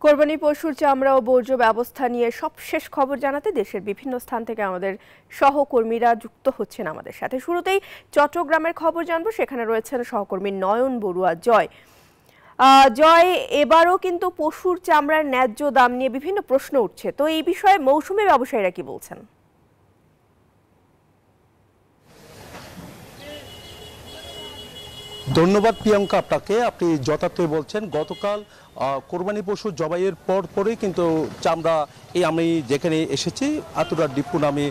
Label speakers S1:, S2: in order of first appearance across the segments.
S1: কোরবানি পশুর চামড়া ও বর্জ্য ব্যবস্থা নিয়ে সবশেষ খবর জানাতে দেশের বিভিন্ন স্থান থেকে আমাদের সহকর্মীরা যুক্ত হচ্ছেন আমাদের সাথে। শুরুতেই চট্টগ্রামের খবর জানবো, সেখানে রয়েছেন সহকর্মী নয়ন বড়ুয়া। জয়, এবারও কিন্তু পশুর চামড়ার ন্যায্য দাম নিয়ে বিভিন্ন প্রশ্ন উঠছে, তো এই বিষয়ে মৌসুমী ব্যবসায়ীরা কি বলছেন?
S2: ধন্যবাদ প্রিয়াঙ্কা আপনাকে। আপনি যথার্থই বলছেন। গতকাল কোরবানি পশু জবাইয়ের পরেই কিন্তু চামড়া, আমি যেখানে এসেছি আতুরার ডিপু নামে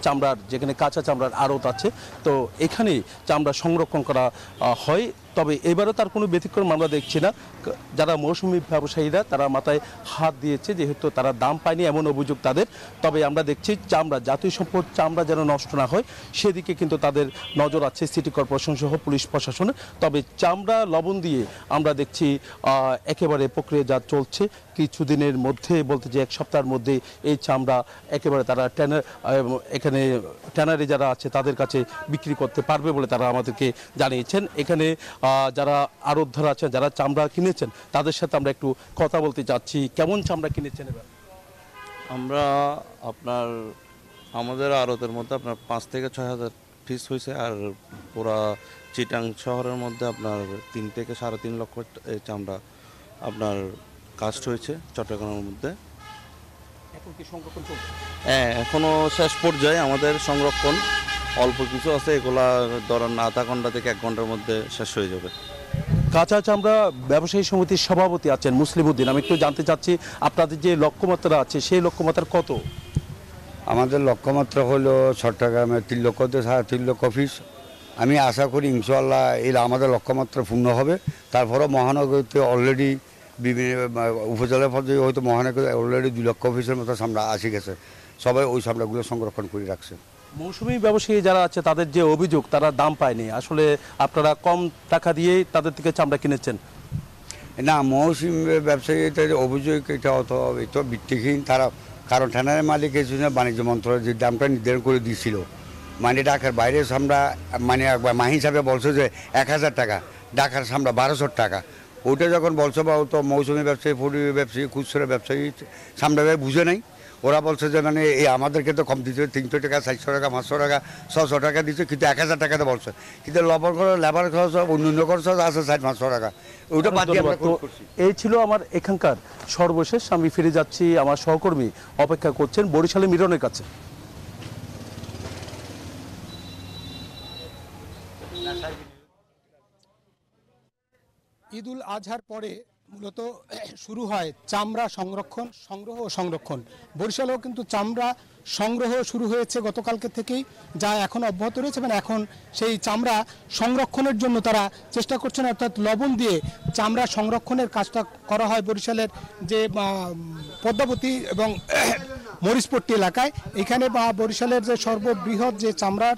S2: চামড়ার, যেখানে কাঁচা চামড়ার আড়ত আছে, তো এখানে চামড়া সংরক্ষণ করা হয়। তবে এবারও তার কোনো ব্যতিক্রম আমরা দেখছি না। যারা মৌসুমি ব্যবসায়ীরা তারা মাথায় হাত দিয়েছে, যেহেতু তারা দাম পায়নি এমন অভিযোগ তাদের। তবে আমরা দেখছি চামড়া, জাতীয় সম্পদ চামড়া যেন নষ্ট না হয় সেদিকে কিন্তু তাদের নজর আছে সিটি কর্পোরেশন সহ পুলিশ প্রশাসনের। তবে চামড়া লবণ দিয়ে আমরা দেখছি একেবারে প্রক্রিয়াজাত চলছে। কিছুদিনের মধ্যে, বলতে যে এক সপ্তাহের মধ্যে এই চামড়া একেবারে তারা এখানে ট্যানারি যারা আছে তাদের কাছে বিক্রি করতে পারবে বলে তারা আমাদেরকে জানিয়েছেন। এখানে যারা আড়তদার আছেন, যারা চামড়া কিনেছেন, তাদের সাথে আমরা একটু কথা বলতে চাচ্ছি। কেমন চামড়া কিনেছেন এবার?
S3: আমরা আমাদের আড়তের মধ্যে আপনার 5 থেকে 6 হাজার পিস হয়েছে, আর পুরা চিটাং শহরের মধ্যে আপনার 3 থেকে 3.5 লক্ষ চামড়া আপনার কাস্ট হয়েছে চট্টগ্রামের মধ্যে।
S2: এখন কি সংরক্ষণ চলছে?
S3: হ্যাঁ, এখনো শেষ পর্যায়ে আমাদের সংরক্ষণ অল্প কিছু আছে, এগুলা ধরেন আধা ঘন্টা থেকে 1 ঘন্টার মধ্যে শেষ হয়ে যাবে।
S2: কাঁচা চামড়া ব্যবসায়ী সমিতির সভাপতি আছেন মুসলিম উদ্দিন, আমি একটু জানতে চাচ্ছি আপনাদের যে লক্ষ্যমাত্রা আছে সেই লক্ষ্যমাত্রা কত?
S4: আমাদের লক্ষ্যমাত্রা হলো চট্টগ্রামে 3 লক্ষ থেকে 3.5 লক্ষ পিস। আমি আশা করি ইনশাআল্লাহ এর আমাদের লক্ষ্যমাত্রা পূর্ণ হবে। তারপরে মহানগরীতে অলরেডি উপজেলা পর্যায়ে হয়তো মহানগরী অলরেডি 2 লক্ষ পিসের মতো চামড়া আসে গেছে। সবাই ওই চামড়াগুলো সংরক্ষণ করে রাখছে।
S2: মৌসুমি ব্যবসায়ী যারা আছে তাদের যে অভিযোগ, তারা দাম পায়নি, আসলে আপনারা কম টাকা দিয়েই তাদের থেকে চামড়া কিনেছেন?
S4: না, মৌসুমি ব্যবসায়ীদের অভিযোগ এটা অত ভিত্তিহীন। তারা কারণ থানার মালিক এই জন্য বাণিজ্য মন্ত্রণালয় যে দামটা নির্ধারণ করে দিয়েছিল, মানে ঢাকার বাইরে চামড়া মানে মাহি হিসাবে বলছে যে 1000 টাকা, ঢাকার চামড়া 1200 টাকা। ওইটা যখন বলছে বা তো মৌসুমি ব্যবসায়ী, ফুড ব্যবসায়ী, খুচরা ব্যবসায়ী চামড়া বুঝে নাই। ওরা বলছে যে মানে এই আমাদেরকে তো কম দিচ্ছে, 300 টাকা, 400 টাকা, 500 টাকা, 600 টাকা দিচ্ছে, কিন্তু 1000 টাকাতে বলছে। কিন্তু লেবার খরচ, অন্যান্য খরচ আছে 400-500 টাকা। ওইটা বাদ দিয়ে আমরা করছি।
S2: এই ছিল আমার এখানকার সর্বশেষ। আমি ফিরে যাচ্ছি, আমার সহকর্মী অপেক্ষা করছেন বরিশালে মিরনের কাছে।
S5: ঈদুল আজহার পরে মূলত শুরু হয় চামড়া সংগ্রহ ও সংরক্ষণ। বরিশালেও কিন্তু চামড়া সংগ্রহ শুরু হয়েছে গতকালকে থেকেই, যা এখন অব্যাহত রয়েছে। মানে এখন সেই চামড়া সংরক্ষণের জন্য তারা চেষ্টা করছেন, অর্থাৎ লবণ দিয়ে চামড়া সংরক্ষণের কাজটা করা হয় বরিশালের যে পদ্মাবতী এবং মরিচপট্টি এলাকায়। এখানে বরিশালের যে সর্ববৃহৎ যে চামড়ার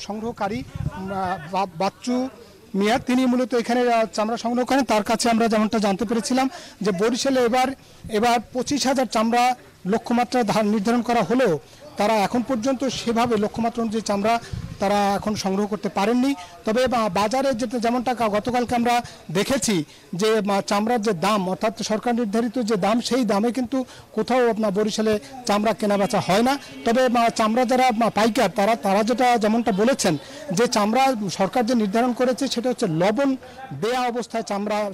S5: সংগ্রহকারী বাচ্চু মিয়া, তিনি মূলত এখানে চামড়া সংগ্রহ করেন। তার কাছে আমরা যেমনটা জানতে পেরেছিলাম যে বরিশালে এবার 25,000 চামড়া লক্ষ্যমাত্রা নির্ধারণ করা হলেও তারা এখন পর্যন্ত সেভাবে লক্ষ্যমাত্রা অনুযায়ী চামড়া তারা এখন সংগ্রহ করতে পারেননি। তবে বাজারে যেমনটা গতকালকে আমরা দেখেছি যে চামড়ার যে দাম, অর্থাৎ সরকার নির্ধারিত যে দাম, সেই দামে কিন্তু কোথাও আপনার বরিশালে চামড়া কেনাবেচা হয় না। তবে চামড়া যারা পাইকার তারা যেটা যেমনটা বলেছেন যে চামড়া সরকার যে নির্ধারণ করেছে সেটা হচ্ছে লবণ দেয়া অবস্থায়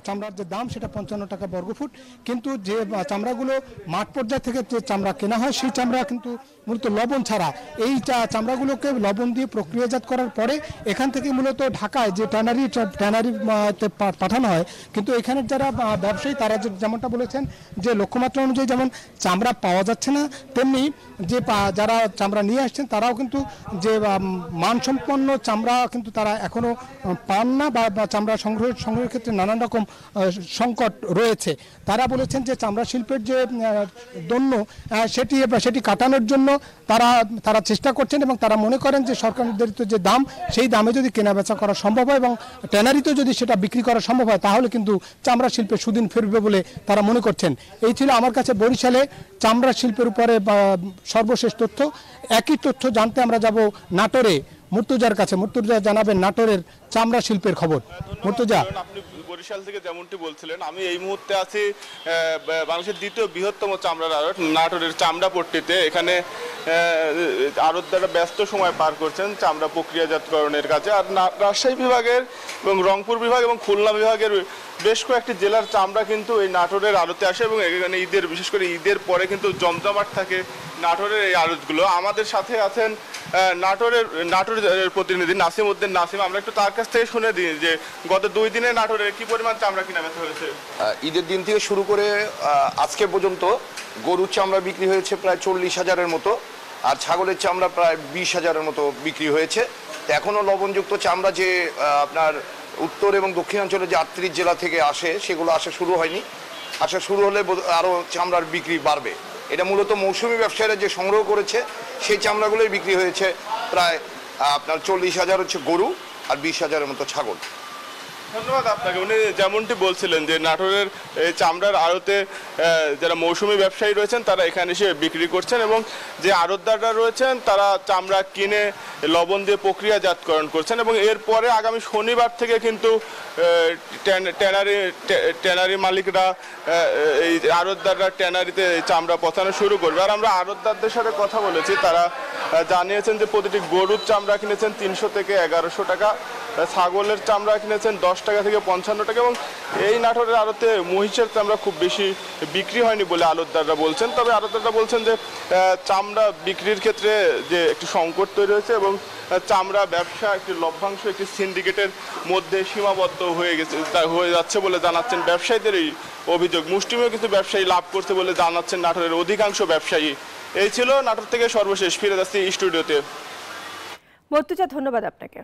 S5: চামড়ার যে দাম সেটা 55 টাকা বর্গফুট। কিন্তু যে চামড়াগুলো মাঠ পর্যায় থেকে যে চামড়া কেনা হয় সেই চামড়া কিন্তু মূলত লবণ ছাড়া। এই চামড়াগুলোকে লবণ দিয়ে প্রক্রিয়াজাত করার পরে এখান থেকে মূলত ঢাকায় যে ট্যানারিতে পাঠানো হয়। কিন্তু এখানের যারা ব্যবসায়ী তারা যেমনটা বলেছেন যে লক্ষ্যমাত্রা অনুযায়ী যেমন চামড়া পাওয়া যাচ্ছে না, তেমনি যে যারা চামড়া নিয়ে আসছেন তারাও কিন্তু যে মানসম্পন্ন চামড়া কিন্তু তারা এখনও পান না, বা চামড়া সংগ্রহের ক্ষেত্রে নানান রকম সংকট রয়েছে। তারা বলেছেন যে চামড়া শিল্পের যে দন্য সেটি কাটানোর জন্য তারা চেষ্টা করছেন, এবং তারা মনে করেন যে সরকার নির্ধারিত যে দাম সেই দামে যদি কেনাবেচা করা সম্ভব হয় এবং ট্যানারিতেও যদি সেটা বিক্রি করা সম্ভব হয় তাহলে কিন্তু চামড়া শিল্পে সুদিন ফিরবে বলে তারা মনে করছেন। এই ছিল আমার কাছে বরিশালে চামড়া শিল্পের উপরে সর্বশেষ তথ্য। একই তথ্য জানতে আমরা যাব নাটোরে মুর্তজার কাছে। মুর্তজা জানাবেন নাটোরের চামড়া শিল্পের খবর। মুর্তজা,
S6: বরিশাল থেকে যেমনটি বলছিলেন, আমি এই মুহূর্তে আছি বাংলাদেশের দ্বিতীয় বৃহত্তম চামড়ার আড়ত নাটোরের চামড়াপট্টিতে। এখানে আড়তদাররা ব্যস্ত সময় পার করছেন চামড়া প্রক্রিয়াজাতকরণের কাজে। আর রাজশাহী বিভাগের এবং রংপুর বিভাগ এবং খুলনা বিভাগের বেশ কয়েকটি জেলার চামড়া কিন্তু এই নাটোরের আড়তে আসে এবং এখানে ঈদের, বিশেষ করে ঈদের পরে কিন্তু জমজমাট থাকে নাটোরের এই আড়তগুলো। আমাদের সাথে আছেন নাটোরের প্রতিনিধি নাসিম উদ্দিন নাসিম। আমরা একটু তার কাছ থেকে শুনে দিই যে গত 2 দিনে নাটোরে কি পরিমাণ চামড়া কিনা বেচা হয়েছে।
S7: ঈদের দিন থেকে শুরু করে আজকে পর্যন্ত গরুর চামড়া বিক্রি হয়েছে প্রায় 40,000-এর মতো, আর ছাগলের চামড়া প্রায় 20,000-এর মতো বিক্রি হয়েছে। এখনও লবণযুক্ত চামড়া যে আপনার উত্তর এবং দক্ষিণাঞ্চলে যে 38 জেলা থেকে আসে সেগুলো আসা শুরু হয়নি। আসা শুরু হলে আরও চামড়ার বিক্রি বাড়বে। এটা মূলত মৌসুমি ব্যবসায়ীরা যে সংগ্রহ করেছে সেই চামড়াগুলোই বিক্রি হয়েছে প্রায় আপনার 40,000 হচ্ছে গরু আর 20,000-এর মতো ছাগল।
S6: ধন্যবাদ আপনাকে। উনি যেমনটি বলছিলেন যে নাটোরের এই চামড়ার আড়তে যারা মৌসুমি ব্যবসায়ী রয়েছেন তারা এখানে এসে বিক্রি করছেন এবং যে আড়তদাররা রয়েছেন তারা চামড়া কিনে লবণ দিয়ে প্রক্রিয়াজাতকরণ করছেন এবং এরপরে আগামী শনিবার থেকে কিন্তু ট্যানারি মালিকরা এই আড়তদাররা ট্যানারিতে চামড়া পচানো শুরু করবে। আর আমরা আড়তদারদের সাথে কথা বলেছি, তারা জানিয়েছেন যে প্রতিটি গরুর চামড়া কিনেছেন 300 থেকে 1100 টাকা, ছাগলের চামড়া কিনেছেন 10 টাকা থেকে 55 টাকা এবং এই নাটোরের আড়তে মহিষের চামড়া খুব বেশি বিক্রি হয়নি বলে আড়তদাররা বলছেন। তবে আড়তদাররা বলছেন যে চামড়া বিক্রির ক্ষেত্রে যে একটি সংকট তৈরি হয়েছে এবং চামড়া ব্যবসা একটি লভ্যাংশ একটি সিন্ডিকেটের মধ্যে সীমাবদ্ধ হয়ে যাচ্ছে বলে জানাচ্ছেন ব্যবসায়ীদের এই অভিযোগ। মুষ্টিমেয় কিছু ব্যবসায়ী লাভ করছে বলে জানাচ্ছেন নাটোরের অধিকাংশ ব্যবসায়ী। এই ছিল নাটোর থেকে সর্বশেষ। ফিরে যাচ্ছি স্টুডিওতে।
S1: মর্তুজা, ধন্যবাদ আপনাকে।